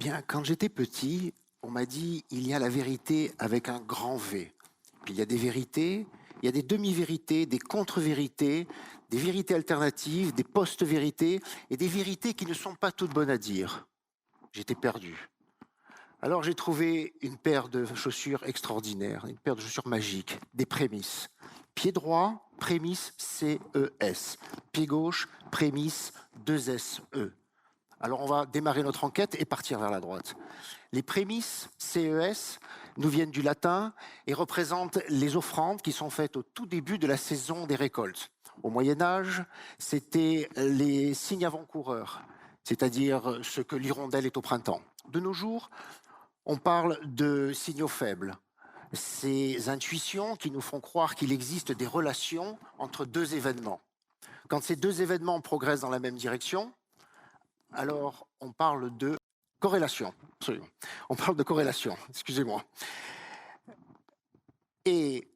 Bien, quand j'étais petit, on m'a dit il y a la vérité avec un grand V. Puis il y a des vérités, il y a des demi-vérités, des contre-vérités, des vérités alternatives, des post-vérités et des vérités qui ne sont pas toutes bonnes à dire. J'étais perdu. Alors j'ai trouvé une paire de chaussures extraordinaires, une paire de chaussures magiques, des prémices. Pied droit, prémisse CES. Pied gauche, prémisse 2SE. Alors on va démarrer notre enquête et partir vers la droite. Les prémices CES nous viennent du latin et représentent les offrandes qui sont faites au tout début de la saison des récoltes. Au Moyen-Âge, c'était les signes avant-coureurs, c'est-à-dire ce que l'hirondelle est au printemps. De nos jours, on parle de signaux faibles, ces intuitions qui nous font croire qu'il existe des relations entre deux événements. Quand ces deux événements progressent dans la même direction, alors on parle de corrélation. Absolument. On parle de corrélation, excusez-moi. Et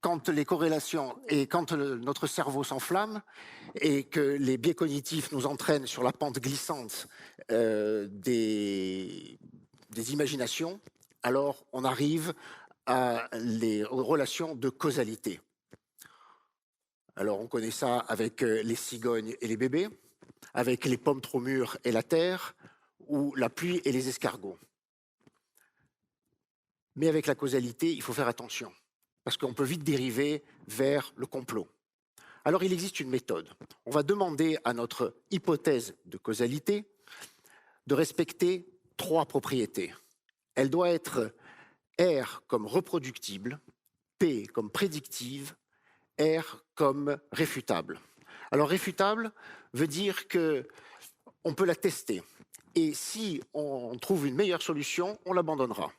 quand les corrélations et quand notre cerveau s'enflamme et que les biais cognitifs nous entraînent sur la pente glissante des imaginations, alors on arrive aux relations de causalité. Alors on connaît ça avec les cigognes et les bébés, avec les pommes trop mûres et la terre, ou la pluie et les escargots. Mais avec la causalité, il faut faire attention, parce qu'on peut vite dériver vers le complot. Alors il existe une méthode. On va demander à notre hypothèse de causalité de respecter 3 propriétés. Elle doit être R comme reproductible, P comme prédictive, R comme réfutable. Alors réfutable veut dire qu'on peut la tester. Et si on trouve une meilleure solution, on l'abandonnera.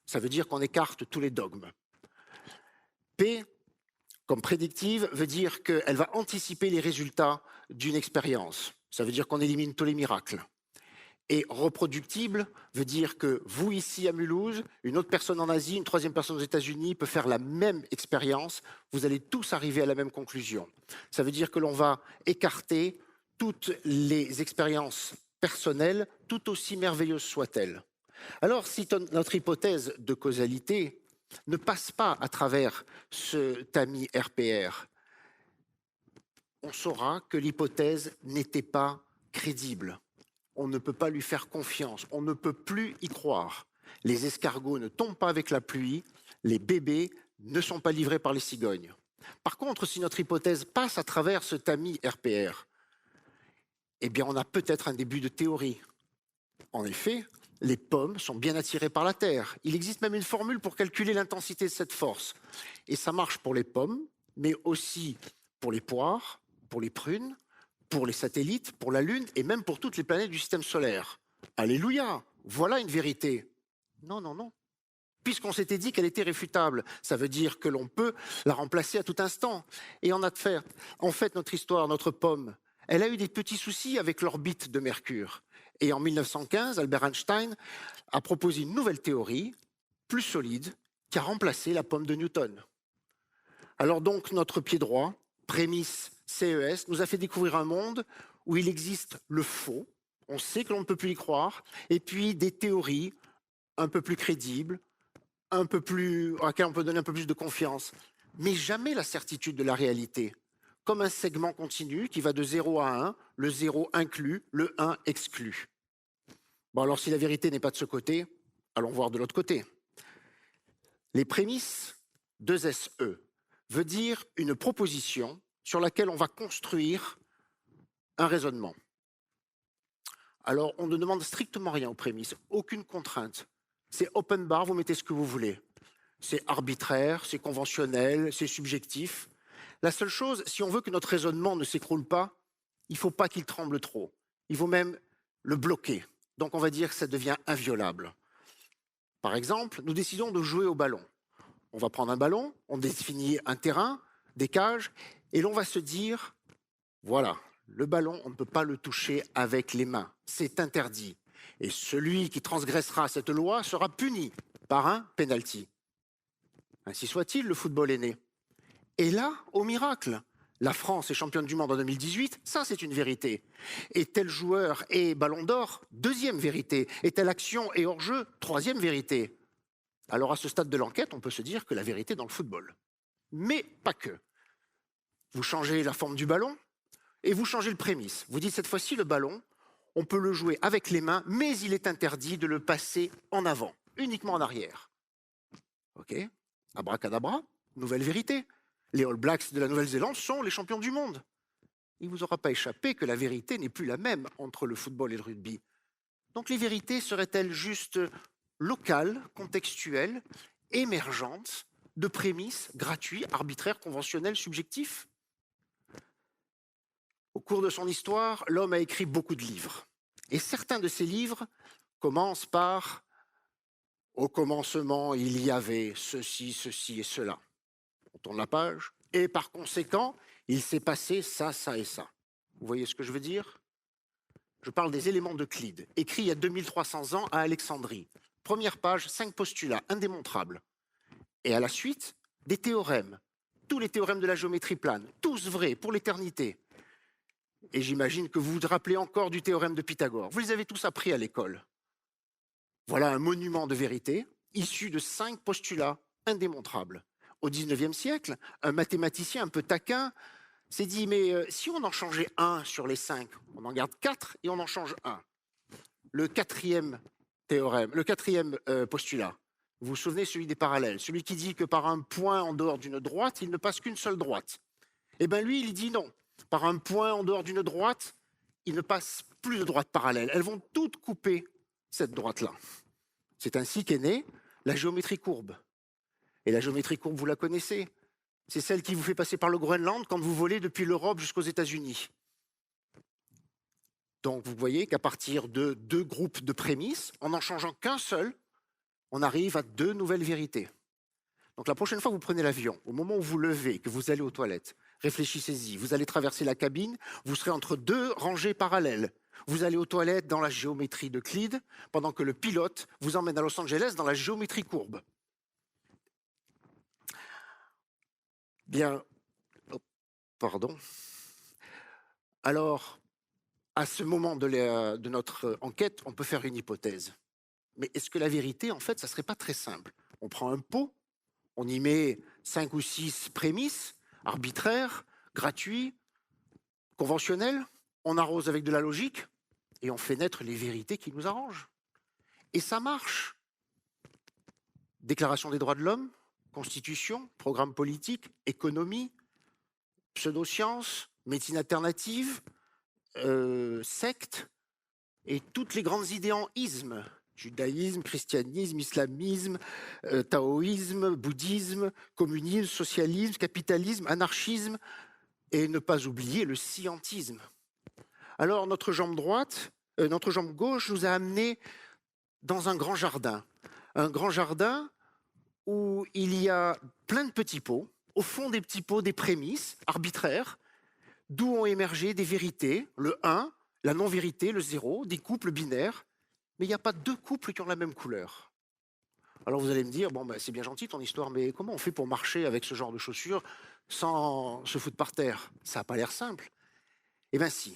Ça veut dire qu'on écarte tous les dogmes. P, comme prédictive, veut dire qu'elle va anticiper les résultats d'une expérience. Ça veut dire qu'on élimine tous les miracles. Et reproductible veut dire que vous ici à Mulhouse, une autre personne en Asie, une troisième personne aux États-Unis peut faire la même expérience. Vous allez tous arriver à la même conclusion. Ça veut dire que l'on va écarter toutes les expériences personnelles, tout aussi merveilleuses soient-elles. Alors, si notre hypothèse de causalité ne passe pas à travers ce tamis RPR, on saura que l'hypothèse n'était pas crédible. On ne peut pas lui faire confiance, on ne peut plus y croire. Les escargots ne tombent pas avec la pluie, les bébés ne sont pas livrés par les cigognes. Par contre, si notre hypothèse passe à travers ce tamis RPR, eh bien on a peut-être un début de théorie. En effet, les pommes sont bien attirées par la terre. Il existe même une formule pour calculer l'intensité de cette force. Et ça marche pour les pommes, mais aussi pour les poires, pour les prunes, pour les satellites, pour la Lune et même pour toutes les planètes du système solaire. Alléluia, voilà une vérité. Non, non, non. Puisqu'on s'était dit qu'elle était réfutable, ça veut dire que l'on peut la remplacer à tout instant. Et en fait, notre histoire, notre pomme, elle a eu des petits soucis avec l'orbite de Mercure. Et en 1915, Albert Einstein a proposé une nouvelle théorie, plus solide, qui a remplacé la pomme de Newton. Alors donc, notre pied droit, prémisse CES, nous a fait découvrir un monde où il existe le faux, on sait que l'on ne peut plus y croire, et puis des théories un peu plus crédibles, à laquelle on peut donner un peu plus de confiance, mais jamais la certitude de la réalité. Comme un segment continu qui va de 0 à 1, le 0 inclus, le 1 exclu. Bon, alors si la vérité n'est pas de ce côté, allons voir de l'autre côté. Les prémices 2SE veut dire une proposition sur laquelle on va construire un raisonnement. Alors, on ne demande strictement rien aux prémices, aucune contrainte. C'est open bar, vous mettez ce que vous voulez. C'est arbitraire, c'est conventionnel, c'est subjectif. La seule chose, si on veut que notre raisonnement ne s'écroule pas, il ne faut pas qu'il tremble trop. Il faut même le bloquer. Donc on va dire que ça devient inviolable. Par exemple, nous décidons de jouer au ballon. On va prendre un ballon, on définit un terrain, des cages, et l'on va se dire, voilà, le ballon, on ne peut pas le toucher avec les mains. C'est interdit. Et celui qui transgressera cette loi sera puni par un penalty. Ainsi soit-il, le football est né. Et là, au miracle, La France est championne du monde en 2018, ça c'est une vérité. Et tel joueur est ballon d'or, deuxième vérité. Et telle action est hors-jeu, troisième vérité. Alors à ce stade de l'enquête, on peut se dire que la vérité est dans le football. Mais pas que. Vous changez la forme du ballon et vous changez le prémisse. Vous dites cette fois-ci, le ballon, on peut le jouer avec les mains, mais il est interdit de le passer en avant, uniquement en arrière. Ok, abracadabra, nouvelle vérité. Les All Blacks de la Nouvelle-Zélande sont les champions du monde. Il ne vous aura pas échappé que la vérité n'est plus la même entre le football et le rugby. Donc les vérités seraient-elles juste locales, contextuelles, émergentes, de prémices gratuits, arbitraires, conventionnels, subjectifs? Au cours de son histoire, l'homme a écrit beaucoup de livres. Et certains de ces livres commencent par « Au commencement, il y avait ceci, ceci et cela ». On tourne la page. Et par conséquent, il s'est passé ça, ça et ça. Vous voyez ce que je veux dire? Je parle des éléments d'Euclide, écrits il y a 2300 ans à Alexandrie. Première page, 5 postulats indémontrables. Et à la suite, des théorèmes. Tous les théorèmes de la géométrie plane, tous vrais pour l'éternité. Et j'imagine que vous vous rappelez encore du théorème de Pythagore. Vous les avez tous appris à l'école. Voilà un monument de vérité issu de 5 postulats indémontrables. Au XIXe siècle, un mathématicien un peu taquin s'est dit, mais si on en changeait un sur les 5, on en garde 4 et on en change un. Le quatrième théorème, le quatrième postulat, vous vous souvenez, celui des parallèles, celui qui dit que par un point en dehors d'une droite, il ne passe qu'une seule droite. Eh bien lui, il dit non. Par un point en dehors d'une droite, il ne passe plus de droite parallèle. Elles vont toutes couper cette droite-là. C'est ainsi qu'est née la géométrie courbe. Et la géométrie courbe, vous la connaissez. C'est celle qui vous fait passer par le Groenland quand vous volez depuis l'Europe jusqu'aux États-Unis. Donc vous voyez qu'à partir de 2 groupes de prémices, en n'en changeant qu'un seul, on arrive à 2 nouvelles vérités. Donc la prochaine fois que vous prenez l'avion, au moment où vous levez, que vous allez aux toilettes, réfléchissez-y, vous allez traverser la cabine, vous serez entre 2 rangées parallèles. Vous allez aux toilettes dans la géométrie d'Euclide, pendant que le pilote vous emmène à Los Angeles dans la géométrie courbe. Bien, pardon. Alors, à ce moment de notre enquête, on peut faire une hypothèse. Mais est-ce que la vérité, en fait, ça ne serait pas très simple? On prend un pot, on y met 5 ou 6 prémices, arbitraires, gratuits, conventionnels, on arrose avec de la logique et on fait naître les vérités qui nous arrangent. Et ça marche. Déclaration des droits de l'homme, Constitution, programme politique, économie, pseudosciences, médecine alternative, sectes et toutes les grandes idées en isme. Judaïsme, christianisme, islamisme, taoïsme, bouddhisme, communisme, socialisme, capitalisme, anarchisme et ne pas oublier le scientisme. Alors notre jambe gauche nous a amenés dans un grand jardin où il y a plein de petits pots, au fond des petits pots des prémices arbitraires, d'où ont émergé des vérités, le 1, la non-vérité, le 0, des couples binaires, mais il n'y a pas 2 couples qui ont la même couleur. Alors vous allez me dire, bon, ben, c'est bien gentil ton histoire, mais comment on fait pour marcher avec ce genre de chaussures sans se foutre par terre? Ça n'a pas l'air simple. Eh bien si.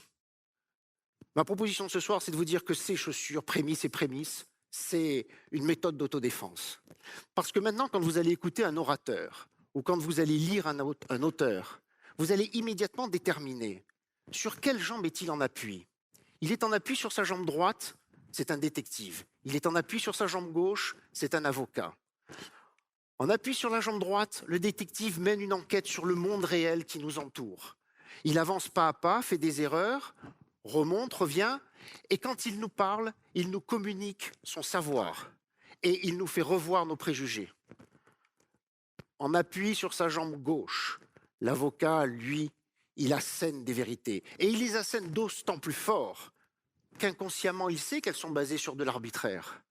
Ma proposition de ce soir, c'est de vous dire que ces chaussures, prémices et prémices, c'est une méthode d'autodéfense. Parce que maintenant, quand vous allez écouter un orateur, ou quand vous allez lire un auteur, vous allez immédiatement déterminer sur quelle jambe est-il en appui. Il est en appui sur sa jambe droite, c'est un détective. Il est en appui sur sa jambe gauche, c'est un avocat. En appui sur la jambe droite, le détective mène une enquête sur le monde réel qui nous entoure. Il avance pas à pas, fait des erreurs, remonte, revient, et quand il nous parle, il nous communique son savoir et il nous fait revoir nos préjugés. En appui sur sa jambe gauche, l'avocat, lui, il assène des vérités et il les assène d'autant plus fort qu'inconsciemment, il sait qu'elles sont basées sur de l'arbitraire.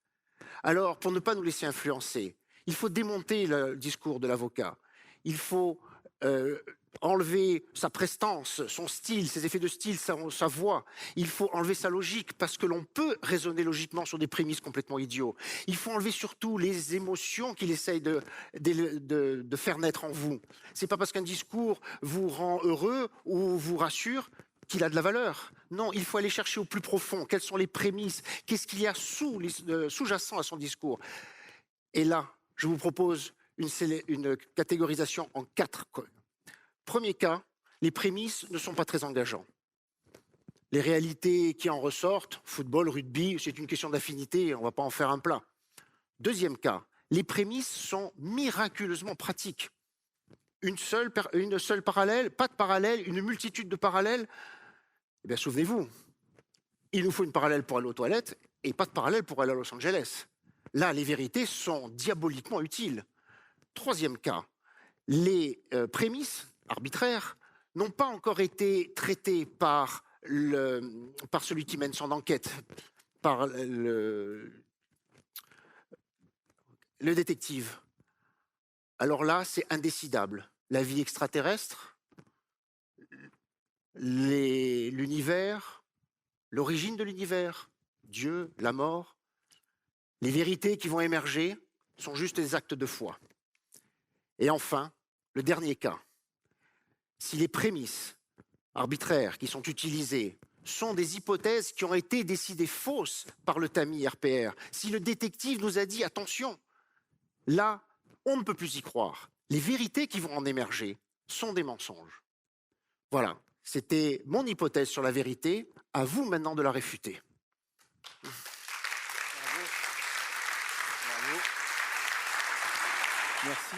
Alors, pour ne pas nous laisser influencer, il faut démonter le discours de l'avocat. Il faut enlever sa prestance, son style, ses effets de style, sa voix. Il faut enlever sa logique parce que l'on peut raisonner logiquement sur des prémices complètement idiots. Il faut enlever surtout les émotions qu'il essaye de faire naître en vous. C'est pas parce qu'un discours vous rend heureux ou vous rassure qu'il a de la valeur. Non, il faut aller chercher au plus profond. Quelles sont les prémices? Qu'est-ce qu'il y a sous-jacent à son discours? Et là, je vous propose une catégorisation en 4. Premier cas, les prémices ne sont pas très engageants. Les réalités qui en ressortent, football, rugby, c'est une question d'affinité, on ne va pas en faire un plat. Deuxième cas, les prémices sont miraculeusement pratiques. Une seule parallèle, pas de parallèle, une multitude de parallèles. Eh bien, souvenez-vous, il nous faut une parallèle pour aller aux toilettes et pas de parallèle pour aller à Los Angeles. Là, les vérités sont diaboliquement utiles. Troisième cas, les prémices arbitraires n'ont pas encore été traitées par celui qui mène son enquête, par le détective. Alors là, c'est indécidable. La vie extraterrestre, l'univers, l'origine de l'univers, Dieu, la mort, les vérités qui vont émerger sont juste des actes de foi. Et enfin, le dernier cas, si les prémices arbitraires qui sont utilisées sont des hypothèses qui ont été décidées fausses par le tamis RPR, si le détective nous a dit « attention », là, on ne peut plus y croire. Les vérités qui vont en émerger sont des mensonges. Voilà, c'était mon hypothèse sur la vérité. À vous maintenant de la réfuter. Bravo. Bravo. Merci.